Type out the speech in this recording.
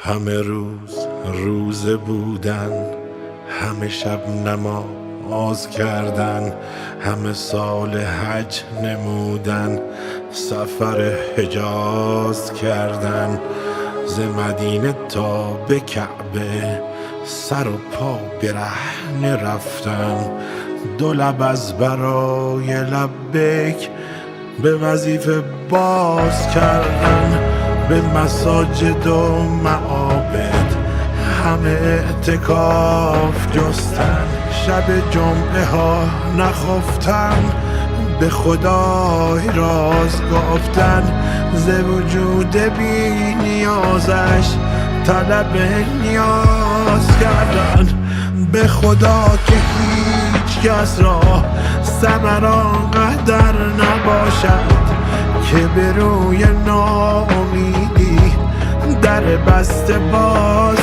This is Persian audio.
همه روزه بودن، همه شب نماز کردن، همه سال حج نمودن، سفر حجاز کردن، ز مدینه تا به کعبه سر و پا برهنه رفتن، دو لب از برای لبیک به وظیفه باز کردن، به مساجد و معابد همه اعتکاف جستن، شب جمعه ها نخفتن، به خدای راز گفتن، ز وجود بی نیازش طلب نیاز کردن، به خدا که هیچ کس را ثمر آنقدر نباشد که به روی ناامیدی در بسته باز